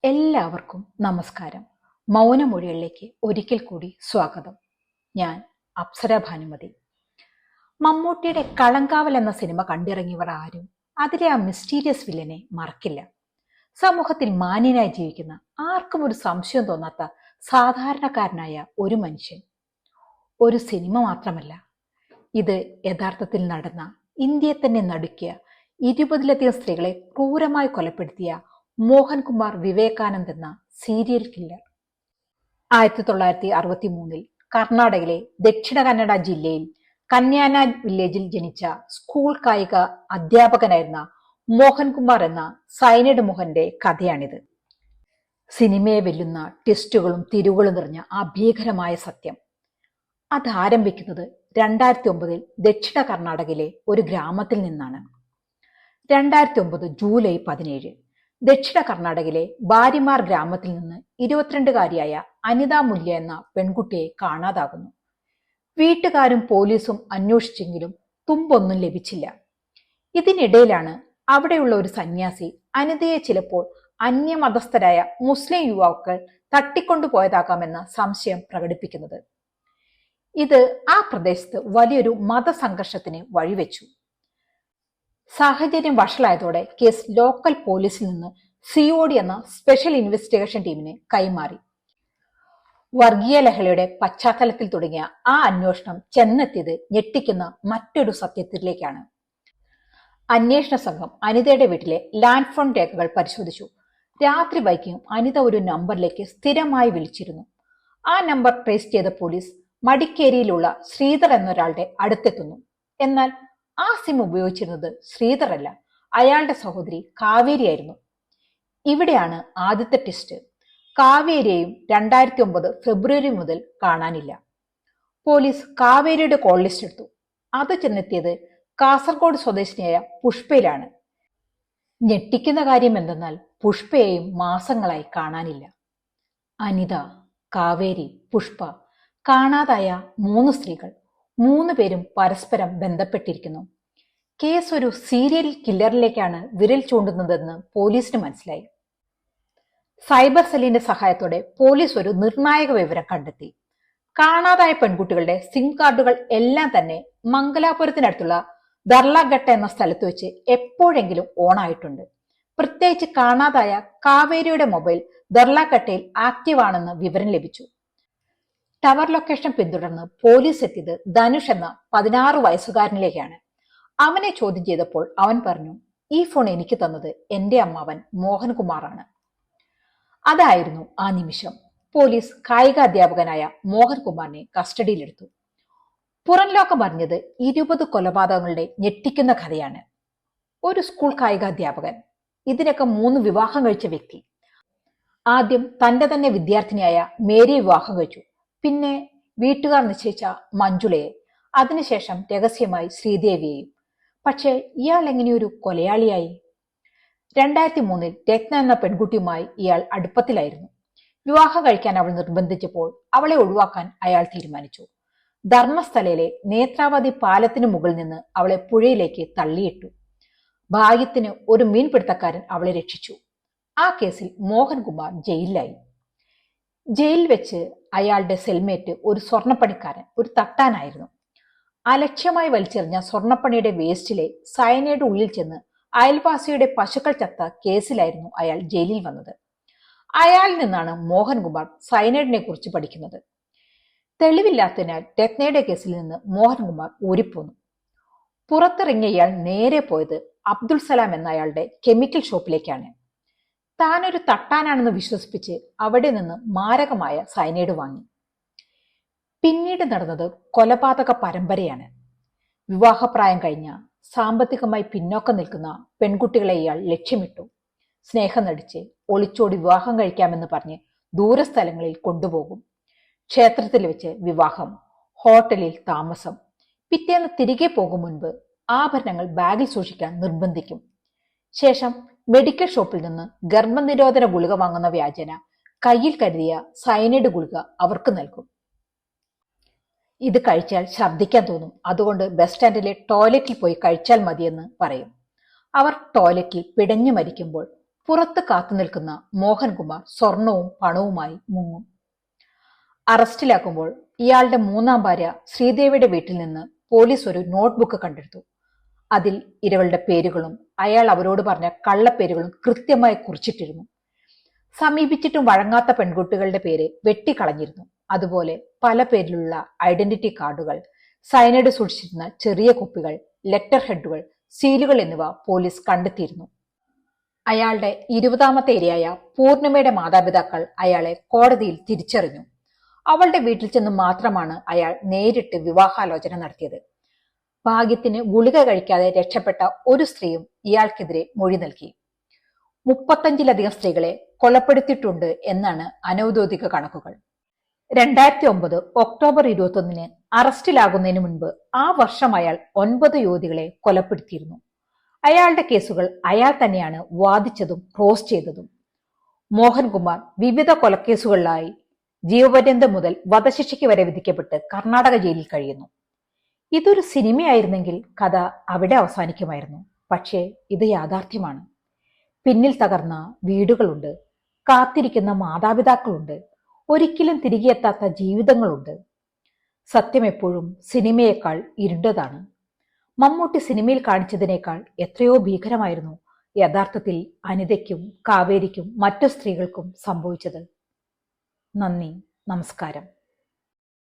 എല്ലാവർക്കും നമസ്കാരം. മൗനമൊഴികളിലേക്ക് ഒരിക്കൽ കൂടി സ്വാഗതം. ഞാൻ അപ്സര ഭാനുമതി. മമ്മൂട്ടിയുടെ കളങ്കാവൽ എന്ന സിനിമ കണ്ടിറങ്ങിയവർ ആരും അതിലെ ആ മിസ്റ്റീരിയസ് വില്ലനെ മറക്കില്ല. സമൂഹത്തിൽ മാന്യനായി ജീവിക്കുന്ന ആർക്കും ഒരു സംശയം തോന്നാത്ത സാധാരണക്കാരനായ ഒരു മനുഷ്യൻ. ഒരു സിനിമ മാത്രമല്ല, ഇത് യഥാർത്ഥത്തിൽ നടന്ന, ഇന്ത്യയെ തന്നെ നടുക്കിയ, 20ലധികം സ്ത്രീകളെ ക്രൂരമായി കൊലപ്പെടുത്തിയ മോഹൻകുമാർ വിവേകാനന്ദ് എന്ന സീരിയൽ കില്ലർ. 1963 കർണാടകയിലെ ദക്ഷിണ കന്നഡ ജില്ലയിൽ കന്യാനാജ് വില്ലേജിൽ ജനിച്ച സ്കൂൾ കായിക അധ്യാപകനായിരുന്ന മോഹൻകുമാർ എന്ന സൈനഡ് മോഹന്റെ കഥയാണിത്. സിനിമയെ വെല്ലുന്ന ട്വിസ്റ്റുകളും തിരിവുകളും നിറഞ്ഞ ആ ഭീകരമായ സത്യം അതാരംഭിക്കുന്നത് 2009 ദക്ഷിണ കർണാടകയിലെ ഒരു ഗ്രാമത്തിൽ നിന്നാണ്. 2009 ജൂലൈ 17 ദക്ഷിണ കർണാടകയിലെ ബാരിമാർ ഗ്രാമത്തിൽ നിന്ന് 22കാരിയായ അനിത മുല്യ എന്ന പെൺകുട്ടിയെ കാണാതാകുന്നു. വീട്ടുകാരും പോലീസും അന്വേഷിച്ചെങ്കിലും തുമ്പൊന്നും ലഭിച്ചില്ല. ഇതിനിടയിലാണ് അവിടെയുള്ള ഒരു സന്യാസി അനിതയെ ചിലപ്പോൾ അന്യമതസ്ഥരായ മുസ്ലിം യുവാക്കൾ തട്ടിക്കൊണ്ടുപോയതാകാമെന്ന സംശയം പ്രകടിപ്പിക്കുന്നത്. ഇത് ആ പ്രദേശത്ത് വലിയൊരു മതസംഘർഷത്തിന് വഴിവെച്ചു. സാഹചര്യം വഷളായതോടെ കേസ് ലോക്കൽ പോലീസിൽ നിന്ന് COD എന്ന സ്പെഷ്യൽ ഇൻവെസ്റ്റിഗേഷൻ ടീമിന് കൈമാറി. വർഗീയ ലഹളയുടെ പശ്ചാത്തലത്തിൽ തുടങ്ങിയ ആ അന്വേഷണം ചെന്നെത്തിയത് ഞെട്ടിക്കുന്ന മറ്റൊരു സത്യത്തിലേക്കാണ്. അന്വേഷണ സംഘം അനിതയുടെ വീട്ടിലെ ലാൻഡ് ഫോൺ രേഖകൾ പരിശോധിച്ചു. രാത്രി വൈകിയും അനിത ഒരു നമ്പറിലേക്ക് സ്ഥിരമായി വിളിച്ചിരുന്നു. ആ നമ്പർ ട്രേസ് ചെയ്ത പോലീസ് മടിക്കേരിയിലുള്ള ശ്രീധർ എന്നൊരാളുടെ അടുത്തെത്തുന്നു. എന്നാൽ ആ സിം ഉപയോഗിച്ചിരുന്നത് ശ്രീധർ അല്ല, അയാളുടെ സഹോദരി കാവേരിയായിരുന്നു. ഇവിടെയാണ് ആദ്യത്തെ ട്വിസ്റ്റ്. കാവേരിയെയും 2009 ഫെബ്രുവരി മുതൽ കാണാനില്ല. പോലീസ് കാവേരിയുടെ കോൾ ലിസ്റ്റ് എടുത്തു. അത് ചെന്നെത്തിയത് കാസർഗോഡ് സ്വദേശിനിയായ പുഷ്പയിലാണ്. ഞെട്ടിക്കുന്ന കാര്യം എന്തെന്നാൽ പുഷ്പയെയും മാസങ്ങളായി കാണാനില്ല. അനിത, കാവേരി, പുഷ്പ, കാണാതായ 3 സ്ത്രീകൾ, 3 പേരും പരസ്പരം ബന്ധപ്പെട്ടിരിക്കുന്നു. കേസ് ഒരു സീരിയൽ കില്ലറിലേക്കാണ് വിരൽ ചൂണ്ടുന്നതെന്ന് പോലീസിന് മനസ്സിലായി. സൈബർ സെല്ലിന്റെ സഹായത്തോടെ പോലീസ് ഒരു നിർണായക വിവരം കണ്ടെത്തി. കാണാതായ പെൺകുട്ടികളുടെ സിം കാർഡുകൾ എല്ലാം തന്നെ മംഗലാപുരത്തിനടുത്തുള്ള ദർലാഘട്ട എന്ന സ്ഥലത്ത് വെച്ച് എപ്പോഴെങ്കിലും ഓണായിട്ടുണ്ട്. പ്രത്യേകിച്ച് കാണാതായ കാവേരിയുടെ മൊബൈൽ ദർലാഘട്ടയിൽ ആക്റ്റീവ് ആണെന്ന് വിവരം ലഭിച്ചു. ടവർ ലൊക്കേഷൻ പിന്തുടർന്ന് പോലീസ് എത്തിയത് ധനുഷ് എന്ന 16 വയസ്സുകാരനിലേക്കാണ്. അവനെ ചോദ്യം ചെയ്തപ്പോൾ അവൻ പറഞ്ഞു, ഈ ഫോൺ എനിക്ക് തന്നത് എന്റെ അമ്മാവൻ മോഹൻകുമാറാണ്. അതായിരുന്നു ആ നിമിഷം. പോലീസ് കായികാധ്യാപകനായ മോഹൻകുമാറിനെ കസ്റ്റഡിയിലെടുത്തു. പുറം ലോകം അറിഞ്ഞത് 20 കൊലപാതകങ്ങളുടെ ഞെട്ടിക്കുന്ന കഥയാണ്. ഒരു സ്കൂൾ കായികാധ്യാപകൻ, ഇതിനൊക്കെ 3 വിവാഹം കഴിച്ച വ്യക്തി. ആദ്യം തന്റെ തന്നെ വിദ്യാർത്ഥിനിയായ മേരിയെ വിവാഹം കഴിച്ചു. പിന്നെ വീട്ടുകാർ നിശ്ചയിച്ച മഞ്ജുളയെ, അതിനുശേഷം രഹസ്യമായി ശ്രീദേവിയെയും. പക്ഷേ ഇയാൾ എങ്ങനെയൊരു കൊലയാളിയായി? 2003 രത്ന എന്ന പെൺകുട്ടിയുമായി ഇയാൾ അടുപ്പത്തിലായിരുന്നു. വിവാഹം കഴിക്കാൻ അവൾ നിർബന്ധിച്ചപ്പോൾ അവളെ ഒഴിവാക്കാൻ അയാൾ തീരുമാനിച്ചു. ധർമ്മസ്ഥലയിലെ നേത്രാവതി പാലത്തിന് മുകളിൽ നിന്ന് അവളെ പുഴയിലേക്ക് തള്ളിയിട്ടു. ഭാഗ്യത്തിന് ഒരു മീൻപിടുത്തക്കാരൻ അവളെ രക്ഷിച്ചു. ആ കേസിൽ മോഹൻകുമാർ ജയിലിലായി. ജയിലിൽ വെച്ച് അയാളുടെ സെൽമേറ്റ് ഒരു സ്വർണ്ണപ്പണിക്കാരൻ, ഒരു തട്ടാനായിരുന്നു. അലക്ഷ്യമായി വലിച്ചെറിഞ്ഞ സ്വർണ്ണപ്പണിയുടെ വേസ്റ്റിലെ സയനൈഡ് ഉള്ളിൽ ചെന്ന് അയൽവാസിയുടെ പശുക്കൾ ചത്ത കേസിലായിരുന്നു അയാൾ ജയിലിൽ വന്നത്. അയാളിൽ നിന്നാണ് മോഹൻകുമാർ സയനൈഡിനെ കുറിച്ച് പഠിക്കുന്നത്. തെളിവില്ലാത്തതിനാൽ രത്നയുടെ കേസിൽ നിന്ന് മോഹൻകുമാർ ഊരിപ്പോന്നു. പുറത്തിറങ്ങിയ ഇയാൾ നേരെ പോയത് അബ്ദുൾ സലാം എന്ന അയാളുടെ കെമിക്കൽ ഷോപ്പിലേക്കാണ്. താനൊരു തട്ടാനാണെന്ന് വിശ്വസിപ്പിച്ച് അവിടെ നിന്ന് മാരകമായ സയനൈഡ് വാങ്ങി. പിന്നീട് നടന്നത് കൊലപാതക പരമ്പരയാണ്. വിവാഹപ്രായം കഴിഞ്ഞ, സാമ്പത്തികമായി പിന്നോക്കം നിൽക്കുന്ന പെൺകുട്ടികളെ ഇയാൾ ലക്ഷ്യമിട്ടു. സ്നേഹം നടിച്ച് ഒളിച്ചോടി വിവാഹം കഴിക്കാമെന്ന് പറഞ്ഞ് ദൂരസ്ഥലങ്ങളിൽ കൊണ്ടുപോകും. ക്ഷേത്രത്തിൽ വെച്ച് വിവാഹം, ഹോട്ടലിൽ താമസം. പിറ്റേന്ന് തിരികെ പോകും മുൻപ് ആഭരണങ്ങൾ ബാഗിൽ സൂക്ഷിക്കാൻ നിർബന്ധിക്കും. ശേഷം മെഡിക്കൽ ഷോപ്പിൽ നിന്ന് ഗർഭനിരോധന ഗുളിക വാങ്ങുന്ന വ്യാജേന കയ്യിൽ കരുതിയ സയനൈഡ് ഗുളിക അവർക്ക് നൽകും. ഇത് കഴിച്ചാൽ ഛർദ്ദിക്കാൻ തോന്നും, അതുകൊണ്ട് ബസ് സ്റ്റാൻഡിലെ ടോയ്ലറ്റിൽ പോയി കഴിച്ചാൽ മതിയെന്ന് പറയും. അവർ ടോയ്ലറ്റിൽ പിടഞ്ഞു മരിക്കുമ്പോൾ പുറത്ത് കാത്തുനിൽക്കുന്ന മോഹൻകുമാർ സ്വർണവും പണവുമായി മുങ്ങും. അറസ്റ്റിലാക്കുമ്പോൾ ഇയാളുടെ മൂന്നാം ഭാര്യ ശ്രീദേവിയുടെ വീട്ടിൽ നിന്ന് പോലീസ് ഒരു നോട്ട്ബുക്ക് കണ്ടെടുത്തു. അതിൽ ഇരകളുടെ പേരുകളും അയാൾ അവരോട് പറഞ്ഞ കള്ളപ്പേരുകളും കൃത്യമായി കുറിച്ചിട്ടിരുന്നു. സമീപിച്ചിട്ടും വഴങ്ങാത്ത പെൺകുട്ടികളുടെ പേര് വെട്ടിക്കളഞ്ഞിരുന്നു. അതുപോലെ പല പേരിലുള്ള ഐഡന്റിറ്റി കാർഡുകൾ, സയനൈഡ് സൂക്ഷിച്ചിരുന്ന ചെറിയ കുപ്പികൾ, ലെറ്റർ ഹെഡുകൾ, സീലുകൾ എന്നിവ പോലീസ് കണ്ടെത്തിയിരുന്നു. അയാളുടെ 20ാമത്തെ ഇരയായ പൂർണിമയുടെ മാതാപിതാക്കൾ അയാളെ കോടതിയിൽ തിരിച്ചറിഞ്ഞു. അവളുടെ വീട്ടിൽ ചെന്ന് മാത്രമാണ് അയാൾ നേരിട്ട് വിവാഹാലോചന നടത്തിയത്. ഭാഗ്യത്തിന് ഗുളിക കഴിക്കാതെ രക്ഷപ്പെട്ട ഒരു സ്ത്രീയും ഇയാൾക്കെതിരെ മൊഴി നൽകി. 35ലധികം സ്ത്രീകളെ കൊലപ്പെടുത്തിയിട്ടുണ്ട് എന്നാണ് അനൗദ്യോഗിക കണക്കുകൾ. 2009 ഒക്ടോബർ 21 അറസ്റ്റിലാകുന്നതിന് മുൻപ് ആ വർഷം അയാൾ 9 യുവതികളെ കൊലപ്പെടുത്തിയിരുന്നു. അയാളുടെ കേസുകൾ അയാൾ തന്നെയാണ് വാദിച്ചതും ക്രോസ് ചെയ്തതും. മോഹൻകുമാർ വിവിധ കൊലക്കേസുകളിലായി ജീവപര്യന്തം മുതൽ വധശിക്ഷയ്ക്ക് വരെ വിധിക്കപ്പെട്ട് കർണാടക ജയിലിൽ കഴിയുന്നു. ഇതൊരു സിനിമയായിരുന്നെങ്കിൽ കഥ അവിടെ അവസാനിക്കുമായിരുന്നു. പക്ഷേ ഇത് യാഥാർത്ഥ്യമാണ്. പിന്നിൽ തകർന്ന വീടുകളുണ്ട്, കാത്തിരിക്കുന്ന മാതാപിതാക്കളുണ്ട്, ഒരിക്കലും തിരികെ എത്താത്ത ജീവിതങ്ങളുണ്ട്. സത്യം എപ്പോഴും സിനിമയേക്കാൾ ഇരുണ്ടതാണ്. മമ്മൂട്ടി സിനിമയിൽ കാണിച്ചതിനേക്കാൾ എത്രയോ ഭീകരമായിരുന്നു യഥാർത്ഥത്തിൽ അനിതയ്ക്കും കാവേരിക്കും മറ്റു സ്ത്രീകൾക്കും സംഭവിച്ചത്. നന്ദി, നമസ്കാരം.